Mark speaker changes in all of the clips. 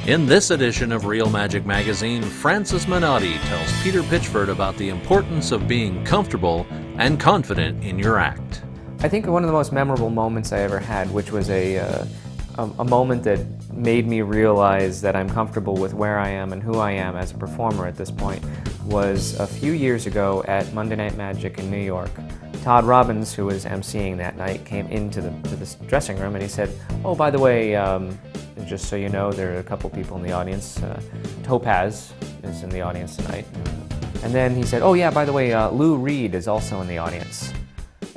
Speaker 1: In this edition of Real Magic Magazine, Francis Menotti tells Peter Pitchford about the importance of being comfortable and confident in your act.
Speaker 2: I think one of the most memorable moments I ever had, which was a moment that made me realize that I'm comfortable with where I am and who I am as a performer at this point, was a few years ago at Monday Night Magic in New York. Todd Robbins, who was emceeing that night, came into this dressing room and he said, "Oh, by the way, just so you know, there are a couple people in the audience. Topaz is in the audience tonight." And then he said, "Oh yeah, by the way, Lou Reed is also in the audience."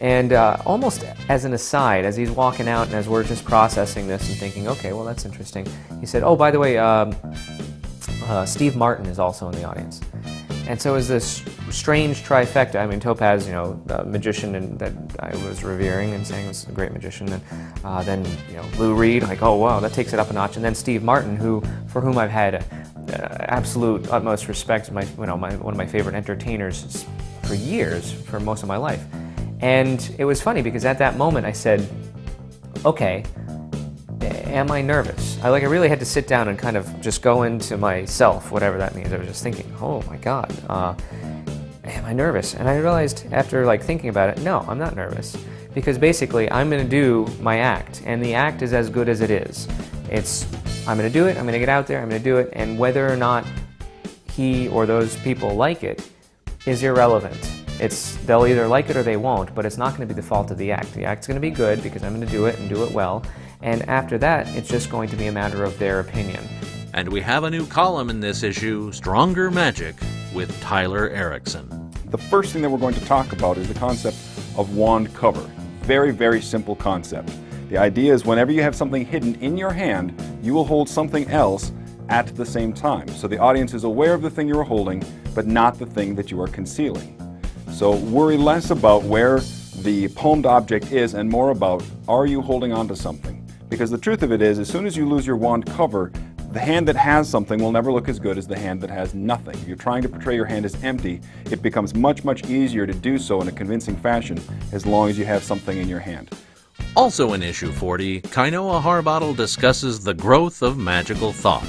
Speaker 2: And almost as an aside, as he's walking out and as we're just processing this and thinking, okay, well that's interesting, he said, "Oh, by the way, Steve Martin is also in the audience." And so it was this strange trifecta. I mean, Topaz, you know, the magician that I was revering and saying was a great magician, and then you know, Lou Reed, like, oh wow, that takes it up a notch, and then Steve Martin, for whom I've had absolute utmost respect, one of my favorite entertainers for years, for most of my life. And it was funny because at that moment I said, okay, am I nervous? I really had to sit down and kind of just go into myself, whatever that means. I was just thinking, oh my God, am I nervous? And I realized after thinking about it, no, I'm not nervous. Because basically I'm going to do my act, and the act is as good as it is. I'm going to do it, I'm going to get out there, I'm going to do it, and whether or not he or those people like it is irrelevant. They'll either like it or they won't, but it's not going to be the fault of the act. The act's going to be good because I'm going to do it and do it well, and after that, it's just going to be a matter of their opinion.
Speaker 1: And we have a new column in this issue, Stronger Magic, with Tyler Erickson.
Speaker 3: The first thing that we're going to talk about is the concept of wand cover. Very, very simple concept. The idea is whenever you have something hidden in your hand, you will hold something else at the same time. So the audience is aware of the thing you are holding, but not the thing that you are concealing. So worry less about where the palmed object is and more about, are you holding on to something? Because the truth of it is, as soon as you lose your wand cover, the hand that has something will never look as good as the hand that has nothing. If you're trying to portray your hand as empty, it becomes much, much easier to do so in a convincing fashion as long as you have something in your hand.
Speaker 1: Also in issue 40, Kainoa Harbottle discusses the growth of magical thought.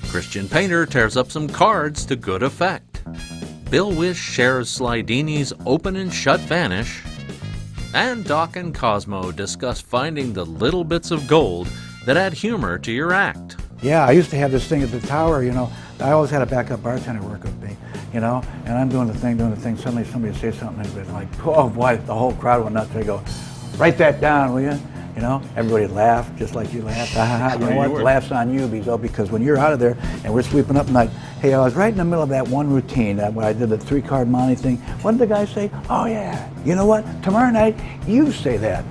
Speaker 1: Christian Painter tears up some cards to good effect. Bill Wish shares Slidini's open and shut vanish. And Doc and Cosmo discuss finding the little bits of gold that add humor to your act.
Speaker 4: Yeah, I used to have this thing at the tower, you know. I always had a backup bartender work with me, you know, and I'm doing the thing, suddenly somebody would say something, and it's like, oh boy, the whole crowd went nuts. They go, write that down, will you? You know, everybody laughed, just like you laughed. You know what, the laugh's on you, because when you're out of there and we're sweeping up and like, hey, I was right in the middle of that one routine where I did the 3-card Monte thing. What did the guy say? Oh yeah, you know what, tomorrow night, you say that.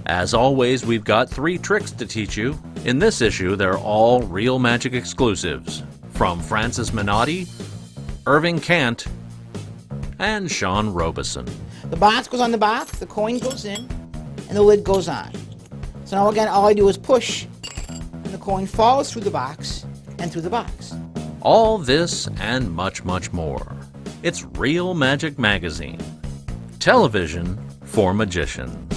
Speaker 1: As always, we've got 3 tricks to teach you. In this issue, they're all Real Magic exclusives from Francis Menotti, Irving Kant, and Sean Robeson.
Speaker 5: The box goes on the box, the coin goes in, and the lid goes on. So now again, all I do is push, and the coin falls through the box and through the box.
Speaker 1: All this and much, much more. It's Real Magic Magazine. Television for magicians.